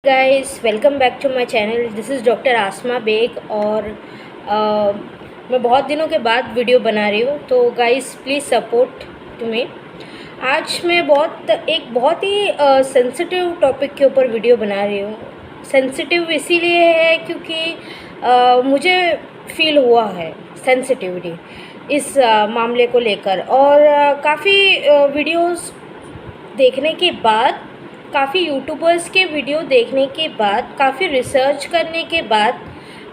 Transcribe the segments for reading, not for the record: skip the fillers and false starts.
Guys, welcome back to my channel. This is doctor Asma Baig और मैं बहुत दिनों के बाद वीडियो बना रही हूँ, तो guys please support to me. आज मैं एक बहुत ही सेंसिटिव टॉपिक के ऊपर वीडियो बना रही हूँ। सेंसिटिव इसीलिए है क्योंकि मुझे फील हुआ है सेंसिटिविटी इस मामले को लेकर, और काफ़ी वीडियोस देखने के बाद, काफ़ी यूट्यूबर्स के वीडियो देखने के बाद, काफ़ी रिसर्च करने के बाद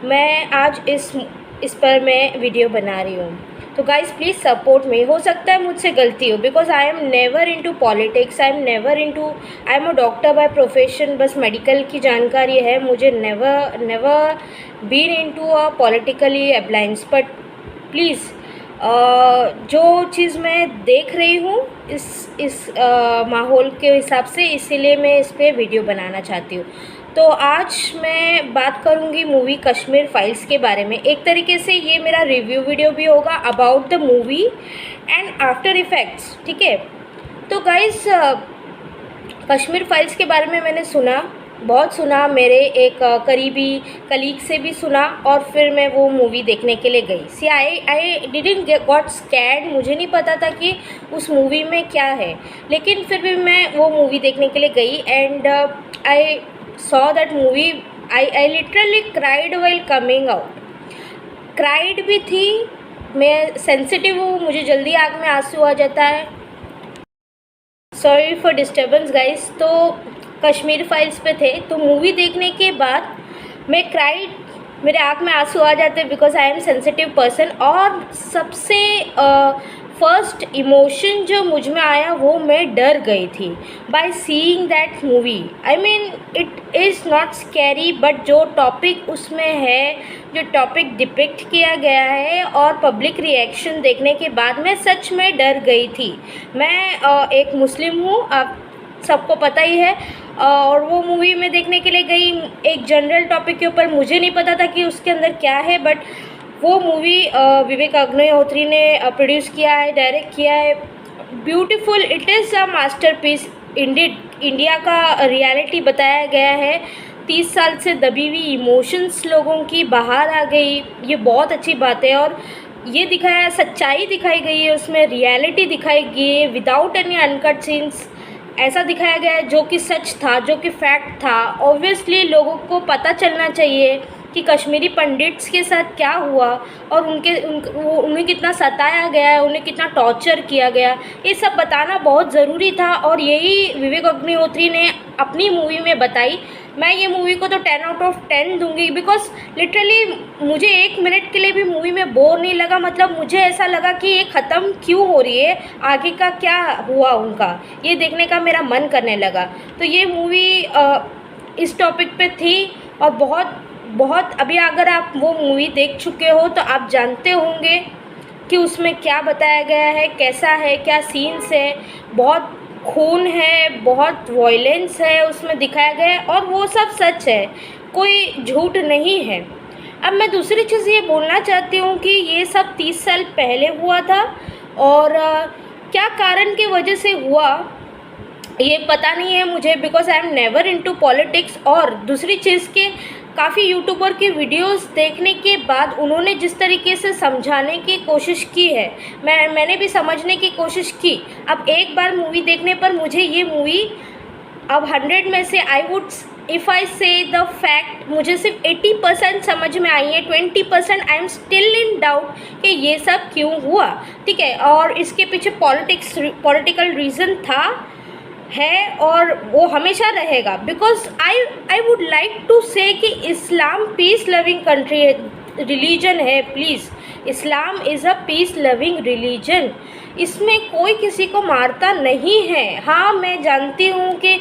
मैं आज इस पर मैं वीडियो बना रही हूँ। तो गाइस प्लीज़ सपोर्ट मी। हो सकता है मुझसे गलती हो, because I am never into politics, I am a doctor by profession. बस मेडिकल की जानकारी है मुझे, never been into a politically appliance. But please जो चीज़ मैं देख रही हूँ इस माहौल के हिसाब से, इसीलिए मैं इस पे वीडियो बनाना चाहती हूँ। तो आज मैं बात करूँगी मूवी कश्मीर फाइल्स के बारे में। एक तरीके से ये मेरा रिव्यू वीडियो भी होगा about the movie and after effects, ठीक है। तो गाइस, कश्मीर फाइल्स के बारे में मैंने बहुत सुना, मेरे एक करीबी कलीग से भी सुना, और फिर मैं वो मूवी देखने के लिए गई। सी आई डिडंट गॉट स्कैर्ड। मुझे नहीं पता था कि उस मूवी में क्या है, लेकिन फिर भी मैं वो मूवी देखने के लिए गई and I saw that movie. I literally cried while coming out. Cried भी थी। मैं सेंसिटिव हूँ, मुझे जल्दी आँख में आंसू आ जाता है। Sorry for disturbance guys. तो कश्मीर फाइल्स पे थे, तो मूवी देखने के बाद मैं क्राइड, मेरे आँख में आंसू आ जाते because I M sensitive person. और सबसे फर्स्ट इमोशन जो मुझ में आया वो मैं डर गई थी by seeing that movie. I mean it is not scary, but जो टॉपिक उसमें है, जो टॉपिक डिपिक्ट किया गया है और पब्लिक रिएक्शन देखने के बाद मैं सच में डर गई थी। मैं एक मुस्लिम हूँ, आप सबको पता ही है, और वो मूवी में देखने के लिए गई एक जनरल टॉपिक के ऊपर। मुझे नहीं पता था कि उसके अंदर क्या है, बट वो मूवी विवेक अग्निहोत्री ने प्रोड्यूस किया है, डायरेक्ट किया है। Beautiful, it is a masterpiece. India का रियलिटी बताया गया है। 30 साल से दबी हुई इमोशंस लोगों की बाहर आ गई, ये बहुत अच्छी बात है। और ये दिखाया, सच्चाई दिखाई गई है उसमें, रियलिटी दिखाई गई है विदाउट एनी अनकट सीन्स। ऐसा दिखाया गया है जो कि सच था, जो कि फैक्ट था। ऑब्वियसली लोगों को पता चलना चाहिए कि कश्मीरी पंडित्स के साथ क्या हुआ और उन्हें कितना सताया गया, उन्हें कितना टॉर्चर किया गया, ये सब बताना बहुत ज़रूरी था। और यही विवेक अग्निहोत्री ने अपनी मूवी में बताई। मैं ये मूवी को तो 10 आउट ऑफ 10 दूंगी, बिकॉज लिटरली मुझे 1 मिनट के लिए भी मूवी में बोर नहीं लगा। मतलब मुझे ऐसा लगा कि ये ख़त्म क्यों हो रही है, आगे का क्या हुआ उनका, ये देखने का मेरा मन करने लगा। तो ये मूवी इस टॉपिक पे थी, और बहुत अभी अगर आप वो मूवी देख चुके हो तो आप जानते होंगे कि उसमें क्या बताया गया है, कैसा है, क्या सीन्स है। बहुत खून है, बहुत वॉयलेंस है उसमें दिखाया गया है, और वो सब सच है, कोई झूठ नहीं है। अब मैं दूसरी चीज़ ये बोलना चाहती हूँ कि ये सब 30 साल पहले हुआ था, और क्या कारण की वजह से हुआ ये पता नहीं है मुझे, because I am never into politics. और दूसरी चीज़ के काफ़ी यूट्यूबर की वीडियोस देखने के बाद उन्होंने जिस तरीके से समझाने की कोशिश की है, मैंने भी समझने की कोशिश की। अब एक बार मूवी देखने पर मुझे ये मूवी अब 100 में से इफ़ आई से द फैक्ट, मुझे सिर्फ 80% समझ में आई है। 20% I am still in doubt कि ये सब क्यों हुआ, ठीक है। और इसके पीछे पॉलिटिकल रीज़न है, और वो हमेशा रहेगा। Because I would like to say कि Islam peace loving country religion है। Please, Islam is a peace loving religion. इसमें कोई किसी को मारता नहीं है। हाँ, मैं जानती हूँ कि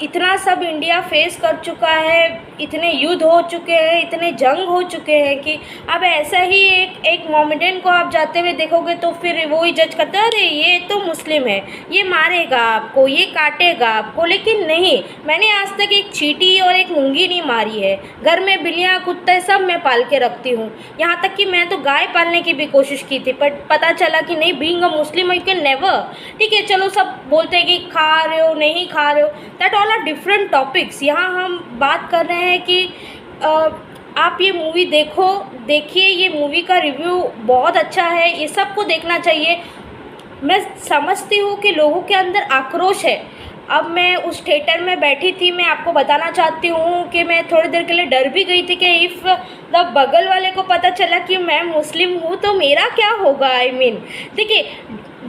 इतना सब इंडिया फेस कर चुका है, इतने युद्ध हो चुके हैं, इतने जंग हो चुके हैं कि अब ऐसा ही एक मोमेडन को आप जाते हुए देखोगे तो फिर वो ही जज करते हैं, अरे ये तो मुस्लिम है, ये मारेगा आपको, ये काटेगा आपको। लेकिन नहीं, मैंने आज तक एक चींटी और एक मूंगी नहीं मारी है। घर में बिल्लियाँ, कुत्ते सब मैं पाल के रखती हूँ। यहाँ तक कि मैं तो गाय पालने की भी कोशिश की थी, पर पता चला कि नहीं, being being a Muslim you can never. ठीक है, चलो सब बोलते हैं कि खा रहे हो नहीं खा रहे हो, that all are different topics. यहाँ हम बात कर रहे हैं कि आप ये मूवी देखिए, ये मूवी का रिव्यू बहुत अच्छा है, ये सबको देखना चाहिए। मैं समझती हूँ कि लोगों के अंदर आक्रोश है। अब मैं उस थिएटर में बैठी थी, मैं आपको बताना चाहती हूँ कि मैं थोड़ी देर के लिए डर भी गई थी कि इफ़ द बगल वाले को पता चला कि मैं मुस्लिम हूँ तो मेरा क्या होगा। आई मीन देखिए,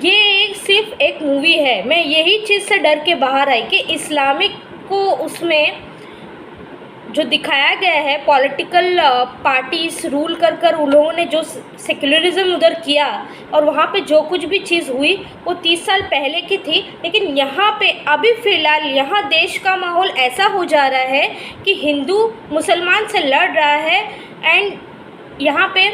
ये सिर्फ एक मूवी है। मैं यही चीज़ से डर के बाहर आई कि इस्लामिक को उसमें जो दिखाया गया है, पॉलिटिकल पार्टीज रूल कर कर उन लोगों ने जो सेक्युलरिज्म उधर किया और वहाँ पे जो कुछ भी चीज़ हुई वो 30 साल पहले की थी। लेकिन यहाँ पे अभी फ़िलहाल यहाँ देश का माहौल ऐसा हो जा रहा है कि हिंदू मुसलमान से लड़ रहा है एंड यहाँ पे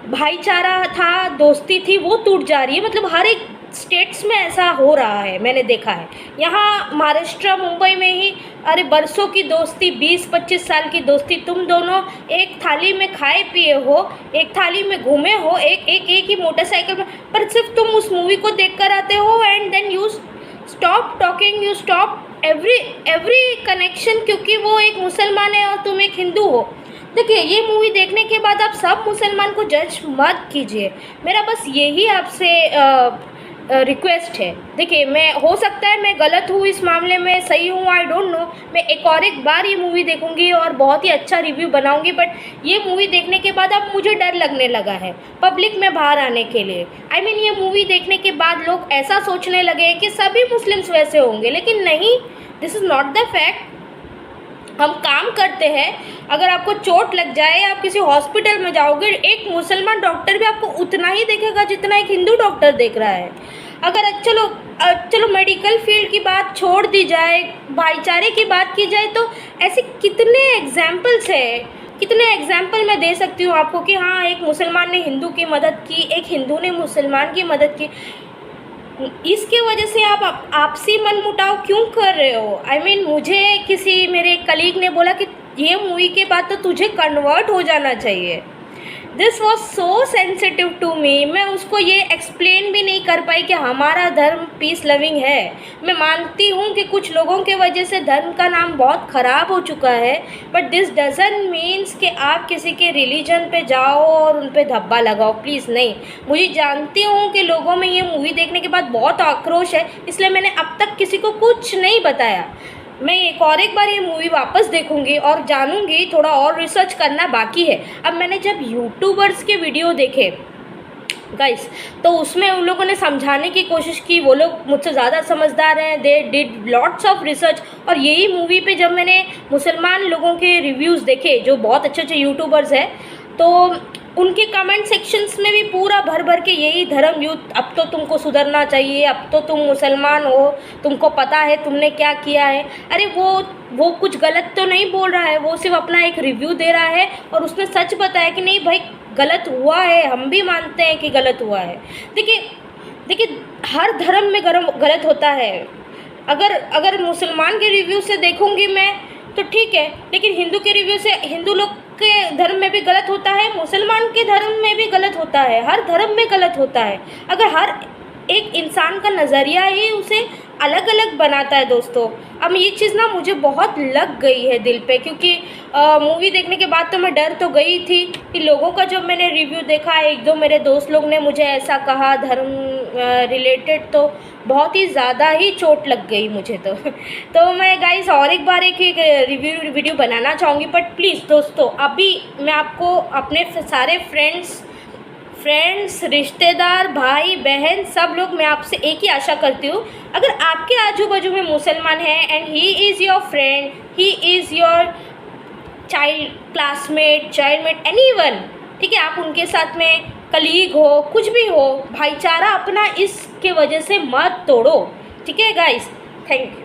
भाईचारा था, दोस्ती थी, वो टूट जा रही है। मतलब हर एक स्टेट्स में ऐसा हो रहा है, मैंने देखा है। यहाँ महाराष्ट्र मुंबई में ही अरे बरसों की दोस्ती, 20-25 साल की दोस्ती, तुम दोनों एक थाली में खाए पिए हो, एक थाली में घूमे हो, एक ही मोटरसाइकिल में, पर सिर्फ तुम उस मूवी को देख कर आते हो and then you stop talking, you stop every connection, क्योंकि वो एक मुसलमान है और तुम एक हिंदू हो। देखिए, ये मूवी देखने के बाद आप सब मुसलमान को जज मत कीजिए, मेरा बस यही आपसे रिक्वेस्ट है। देखिए, मैं हो सकता है मैं गलत हूँ इस मामले में, सही हूँ, आई डोंट नो। मैं एक बार ये मूवी देखूँगी और बहुत ही अच्छा रिव्यू बनाऊँगी, बट ये मूवी देखने के बाद अब मुझे डर लगने लगा है पब्लिक में बाहर आने के लिए। आई मीन ये मूवी देखने के बाद लोग ऐसा सोचने लगे कि सभी मुस्लिम्स वैसे होंगे, लेकिन नहीं, this is not the fact. हम काम करते हैं, अगर आपको चोट लग जाए, आप किसी हॉस्पिटल में जाओगे, एक मुसलमान डॉक्टर भी आपको उतना ही देखेगा जितना एक हिंदू डॉक्टर देख रहा है। अगर चलो मेडिकल फील्ड की बात छोड़ दी जाए, भाईचारे की बात की जाए, तो ऐसे कितने एग्जाम्पल्स है, कितने एग्जाम्पल मैं दे सकती हूँ आपको कि हाँ, एक मुसलमान ने हिंदू की मदद की, एक हिंदू ने मुसलमान की मदद की। इसके वजह से आप आपसी मनमुटाव क्यों कर रहे हो? आई मीन मुझे किसी मेरे कलीग ने बोला कि ये मूवी के बाद तो तुझे कन्वर्ट हो जाना चाहिए। This was so sensitive to me. मैं उसको ये एक्सप्लेन भी नहीं कर पाई कि हमारा धर्म पीस लविंग है। मैं मानती हूँ कि कुछ लोगों के वजह से धर्म का नाम बहुत ख़राब हो चुका है, बट दिस डजंट मीन्स कि आप किसी के रिलीजन पे जाओ और उन पे धब्बा लगाओ, प्लीज़ नहीं। मुझे जानती हूँ कि लोगों में ये मूवी देखने के बाद बहुत आक्रोश है, इसलिए मैंने अब तक किसी को कुछ नहीं बताया। मैं एक बार ये मूवी वापस देखूंगी और जानूंगी, थोड़ा और रिसर्च करना बाकी है। अब मैंने जब यूट्यूबर्स के वीडियो देखे गाइस, तो उसमें उन लोगों ने समझाने की कोशिश की, वो लोग मुझसे ज़्यादा समझदार हैं, they did lots of research. और यही मूवी पे जब मैंने मुसलमान लोगों के रिव्यूज़ देखे, जो बहुत अच्छे अच्छे यूट्यूबर्स हैं, तो उनके कमेंट सेक्शंस में भी पूरा भर के यही धर्म युद्ध, अब तो तुमको सुधरना चाहिए, अब तो तुम मुसलमान हो, तुमको पता है तुमने क्या किया है। अरे वो कुछ गलत तो नहीं बोल रहा है, वो सिर्फ अपना एक रिव्यू दे रहा है और उसने सच बताया कि नहीं भाई गलत हुआ है, हम भी मानते हैं कि गलत हुआ है। देखिए हर धर्म में गलत होता है। अगर मुसलमान के रिव्यू से देखूंगी मैं तो ठीक है, लेकिन हिंदू के रिव्यू से हिंदू लोग के धर्म में भी गलत होता है, मुसलमान के धर्म में भी गलत होता है, हर धर्म में गलत होता है। अगर हर एक इंसान का नज़रिया ही उसे अलग अलग बनाता है दोस्तों। अब ये चीज़ ना मुझे बहुत लग गई है दिल पे, क्योंकि मूवी देखने के बाद तो मैं डर तो गई थी कि लोगों का जब मैंने रिव्यू देखा, एक दो मेरे दोस्त लोग ने मुझे ऐसा कहा धर्म रिलेटेड, तो बहुत ही ज़्यादा ही चोट लग गई मुझे तो मैं गाइस और एक बार एक रिव्यू वीडियो बनाना चाहूँगी, बट प्लीज़ दोस्तों अभी मैं आपको अपने सारे फ्रेंड्स, रिश्तेदार, भाई बहन, सब लोग, मैं आपसे एक ही आशा करती हूँ, अगर आपके आजू बाजू में मुसलमान है and he is your friend, he is your classmate, anyone, ठीक है, आप उनके साथ में कलीग हो, कुछ भी हो, भाईचारा अपना इसके वजह से मत तोड़ो, ठीक है गाइस। Thank you.